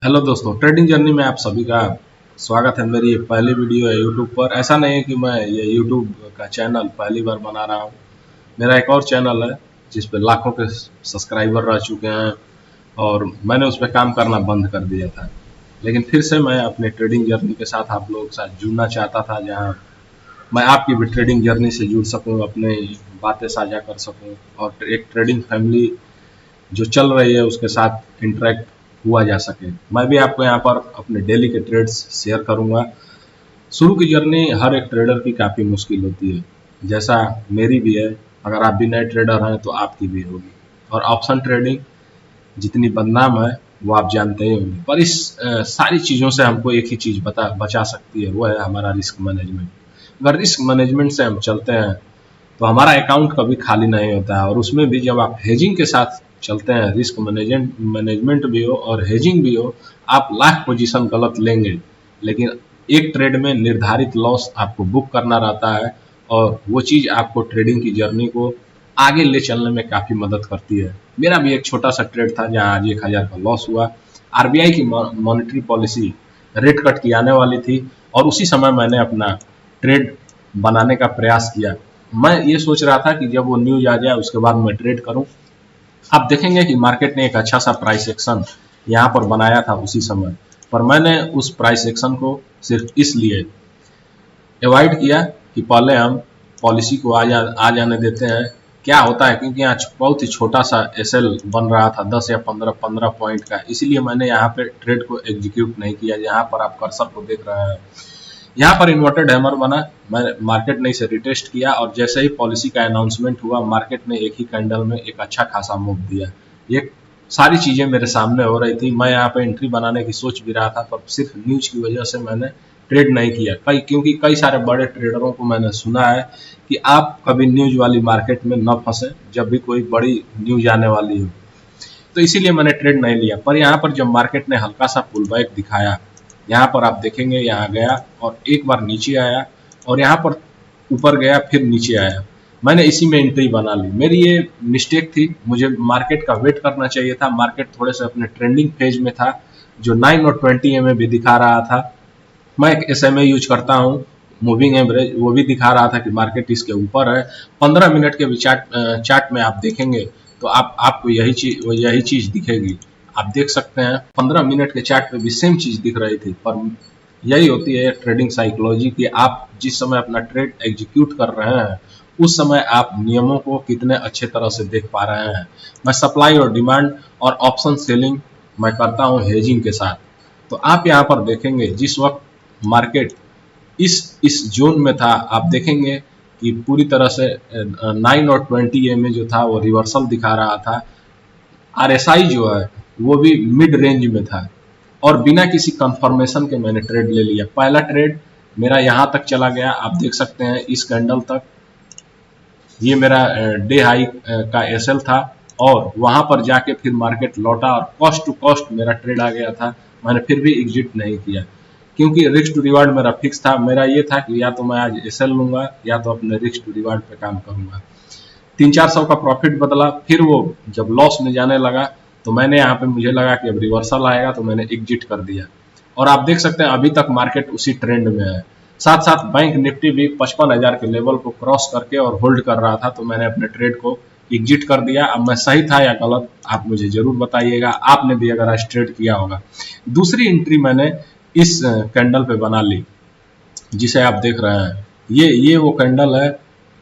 Hello दोस्तों, trading journey में आप सभी का स्वागत है। मेरी ये पहली वीडियो है यूट्यूब पर। ऐसा नहीं है कि मैं ये यूट्यूब का चैनल पहली बार बना रहा हूँ। मेरा एक और चैनल है जिस पे लाखों के सब्सक्राइबर रह चुके हैं और मैंने उस पर काम करना बंद कर दिया था। लेकिन फिर से मैं अपने ट्रेडिंग जर्नी के साथ आप लोगों के साथ जुड़ना चाहता था, जहाँ मैं आपकी भी ट्रेडिंग जर्नी से जुड़ सकूँ, अपने बातें साझा कर सकूँ और एक ट्रेडिंग फैमिली जो चल रही है उसके साथ इंटरेक्ट हुआ जा सके। मैं भी आपको यहाँ पर अपने डेली के ट्रेड्स शेयर करूँगा। शुरू की जर्नी हर एक ट्रेडर की काफ़ी मुश्किल होती है, जैसा मेरी भी है। अगर आप भी नए ट्रेडर हैं तो आपकी भी होगी। और ऑप्शन ट्रेडिंग जितनी बदनाम है वो आप जानते ही होंगे, पर इस सारी चीज़ों से हमको एक ही चीज़ बचा सकती है, वो है हमारा रिस्क मैनेजमेंट। अगर रिस्क मैनेजमेंट से हम चलते हैं तो हमारा अकाउंट कभी खाली नहीं होता है। और उसमें भी जब आप हेजिंग के साथ चलते हैं, रिस्क मैनेजमेंट भी हो और हेजिंग भी हो, आप लाख पोजीशन गलत लेंगे, लेकिन एक ट्रेड में निर्धारित लॉस आपको बुक करना रहता है और वो चीज़ आपको ट्रेडिंग की जर्नी को आगे ले चलने में काफ़ी मदद करती है। मेरा भी एक छोटा सा ट्रेड था जहाँ आज 1000 का लॉस हुआ। आरबीआई की मॉनेटरी पॉलिसी रेट कट की आने वाली थी और उसी समय मैंने अपना ट्रेड बनाने का प्रयास किया। मैं ये सोच रहा था कि जब वो न्यूज आ जाए उसके बाद मैं ट्रेड करूं। आप देखेंगे कि मार्केट ने एक अच्छा सा प्राइस एक्शन यहाँ पर बनाया था उसी समय, पर मैंने उस प्राइस एक्शन को सिर्फ इसलिए अवॉइड किया कि पहले हम पॉलिसी को आ जाने देते हैं। क्या होता है, क्योंकि यहाँ बहुत ही छोटा सा एसएल बन रहा था, 10 या 15 पॉइंट का, इसीलिए मैंने यहाँ पे ट्रेड को एग्जीक्यूट नहीं किया। यहाँ पर आप कर्सर को देख रहे हैं, यहाँ पर इन्वर्टेड हैमर बना। मैं मार्केट ने इसे रिटेस्ट किया और जैसे ही पॉलिसी का अनाउंसमेंट हुआ, मार्केट ने एक ही कैंडल में एक अच्छा खासा मूव दिया। ये सारी चीज़ें मेरे सामने हो रही थी। मैं यहाँ पे एंट्री बनाने की सोच भी रहा था, पर सिर्फ न्यूज की वजह से मैंने ट्रेड नहीं किया। क्योंकि कई सारे बड़े ट्रेडरों को मैंने सुना है कि आप कभी न्यूज वाली मार्केट में न फंसे जब भी कोई बड़ी न्यूज आने वाली हो। तो इसीलिए मैंने ट्रेड नहीं लिया। पर यहाँ पर जब मार्केट ने हल्का सा पुल बैक दिखाया, यहाँ पर आप देखेंगे, यहाँ गया और एक बार नीचे आया और यहाँ पर ऊपर गया, फिर नीचे आया। मैंने इसी में एंट्री बना ली। मेरी ये मिस्टेक थी, मुझे मार्केट का वेट करना चाहिए था। मार्केट थोड़े से अपने ट्रेंडिंग फेज में था, जो 9 और 20 में भी दिखा रहा था। मैं एक SMA यूज करता हूँ, मूविंग एवरेज, वो भी दिखा रहा था कि मार्केट इसके ऊपर है। 15 मिनट के भी चार्ट में आप देखेंगे तो आपको यही चीज दिखेगी। आप देख सकते हैं 15 मिनट के चार्ट पे भी सेम चीज दिख रही थी। पर यही होती है ट्रेडिंग साइकोलॉजी कि आप जिस समय अपना ट्रेड एग्जीक्यूट कर रहे हैं उस समय आप नियमों को कितने अच्छे तरह से देख पा रहे हैं। मैं सप्लाई और डिमांड और ऑप्शन सेलिंग मैं करता हूँ हेजिंग के साथ। तो आप यहाँ पर देखेंगे जिस वक्त मार्केट इस जोन में था, आप देखेंगे कि पूरी तरह से 9 और 20 में जो था वो रिवर्सल दिखा रहा था। RSI जो है वो भी मिड रेंज में था और बिना किसी कंफर्मेशन के मैंने ट्रेड ले लिया। पहला ट्रेड मेरा यहाँ तक चला गया, आप देख सकते हैं इस कैंडल तक। ये मेरा डे हाई का एसएल था और वहां पर जाके फिर मार्केट लौटा और कॉस्ट टू कॉस्ट मेरा ट्रेड आ गया था। मैंने फिर भी एग्जिट नहीं किया क्योंकि रिस्क टू रिवार्ड मेरा फिक्स था। मेरा ये था कि या तो मैं आज एसएल लूंगा या तो अपने रिस्क टू रिवार्ड पे काम करूंगा। 300-400 का प्रॉफिट बदला, फिर वो जब लॉस में जाने लगा तो मैंने यहाँ पे, मुझे लगा कि अब रिवर्सल आएगा तो मैंने एग्जिट कर दिया। और आप देख सकते हैं अभी तक मार्केट उसी ट्रेंड में है। साथ साथ बैंक निफ्टी भी 55,000 के लेवल को क्रॉस करके और होल्ड कर रहा था, तो मैंने अपने ट्रेड को एग्जिट कर दिया। अब मैं सही था या गलत आप मुझे जरूर बताइएगा, आपने भी अगर आज ट्रेड किया होगा। दूसरी एंट्री मैंने इस कैंडल पे बना ली जिसे आप देख रहे हैं। ये वो कैंडल है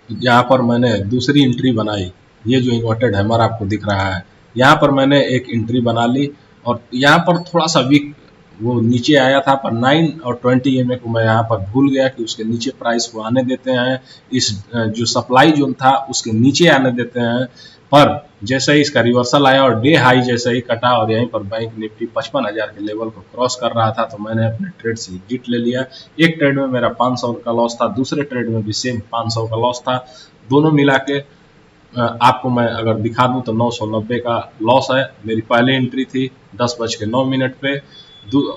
जहाँ पर मैंने दूसरी एंट्री बनाई। ये जो इन्वर्टेड हैमर आपको दिख रहा है, यहाँ पर मैंने एक एंट्री बना ली और यहाँ पर थोड़ा सा वीक वो नीचे आया था, पर 9 और 20 को मैं यहाँ पर भूल गया कि उसके नीचे प्राइस को आने देते हैं, इस जो सप्लाई जोन था उसके नीचे आने देते हैं। पर जैसे ही इसका रिवर्सल आया और डे हाई जैसे ही कटा और यहीं पर बैंक निफ्टी 55,000 के लेवल को क्रॉस कर रहा था, तो मैंने अपने ट्रेड से एग्जिट ले लिया। एक ट्रेड में मेरा 500 का लॉस था, दूसरे ट्रेड में भी सेम 500 का लॉस था। दोनों मिला के आपको मैं अगर दिखा दूं तो 990 का लॉस है। मेरी पहली एंट्री थी 10:09 पे,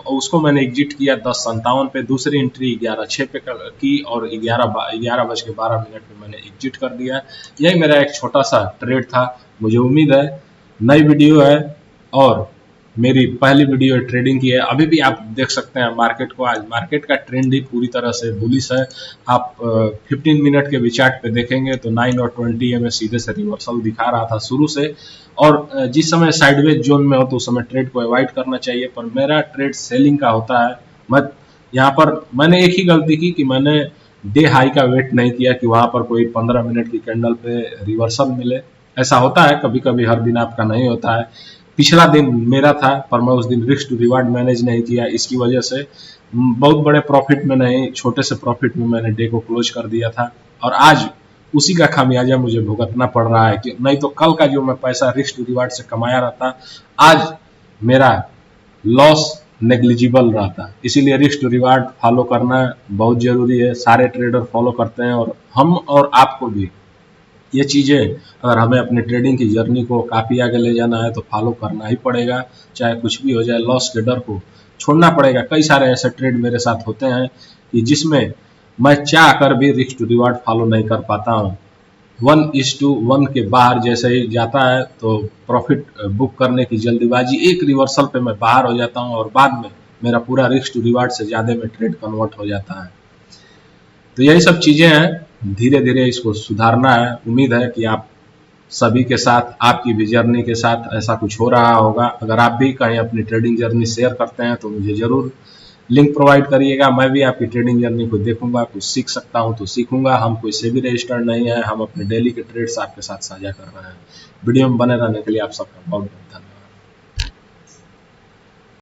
उसको मैंने एग्जिट किया 10:57 पे। दूसरी एंट्री 11:06 पे की और 11:12 पे मैंने एग्जिट कर दिया। यही मेरा एक छोटा सा ट्रेड था। मुझे उम्मीद है नई वीडियो है और मेरी पहली वीडियो ट्रेडिंग की है। अभी भी आप देख सकते हैं मार्केट को, आज मार्केट का ट्रेंड ही पूरी तरह से बुलिश है। आप 15 मिनट के विचार्ट पे देखेंगे तो 9 और 20 में सीधे से रिवर्सल दिखा रहा था शुरू से। और जिस समय साइडवेज जोन में हो तो उस समय ट्रेड को अवॉइड करना चाहिए, पर मेरा ट्रेड सेलिंग का होता है। मैं यहाँ पर मैंने एक ही गलती की कि मैंने डे हाई का वेट नहीं किया कि वहां पर कोई 15 मिनट की कैंडल पे रिवर्सल मिले। ऐसा होता है कभी कभी, हर दिन आपका नहीं होता है। पिछला दिन मेरा था पर मैं उस दिन रिस्क टू रिवार्ड मैनेज नहीं किया, इसकी वजह से बहुत बड़े प्रॉफिट में नहीं, छोटे से प्रॉफिट में मैंने डे को क्लोज कर दिया था। और आज उसी का खामियाजा मुझे भुगतना पड़ रहा है कि नहीं तो कल का जो मैं पैसा रिस्क टू रिवार्ड से कमाया रहता, आज मेरा लॉस नेग्लिजिबल रहता। इसीलिए रिस्क टू रिवार्ड फॉलो करना बहुत जरूरी है। सारे ट्रेडर फॉलो करते हैं और हम और आपको भी ये चीज़ें, अगर हमें अपनी ट्रेडिंग की जर्नी को काफ़ी आगे ले जाना है तो फॉलो करना ही पड़ेगा। चाहे कुछ भी हो जाए, लॉस के डर को छोड़ना पड़ेगा। कई सारे ऐसे ट्रेड मेरे साथ होते हैं कि जिसमें मैं चाह कर भी रिस्क टू रिवार्ड फॉलो नहीं कर पाता हूँ। 1:1 के बाहर जैसे ही जाता है तो प्रॉफिट बुक करने की जल्दीबाजी, एक रिवर्सल पे मैं बाहर हो जाता हूँ और बाद में मेरा पूरा रिस्क टू रिवार्ड से ज़्यादा में ट्रेड कन्वर्ट हो जाता है। तो यही सब चीज़ें हैं, धीरे धीरे इसको सुधारना है। उम्मीद है कि आप सभी के साथ, आपकी भी जर्नी के साथ ऐसा कुछ हो रहा होगा। अगर आप भी कहीं अपनी ट्रेडिंग जर्नी शेयर करते हैं तो मुझे ज़रूर लिंक प्रोवाइड करिएगा। मैं भी आपकी ट्रेडिंग जर्नी को देखूंगा, कुछ सीख सकता हूं तो सीखूंगा। हम कोई सेबी रजिस्टर्ड नहीं है, हम अपने डेली के ट्रेड्स आपके साथ साझा कर रहे हैं। वीडियो में बने रहने के लिए आप सबका बहुत बहुत धन्यवाद।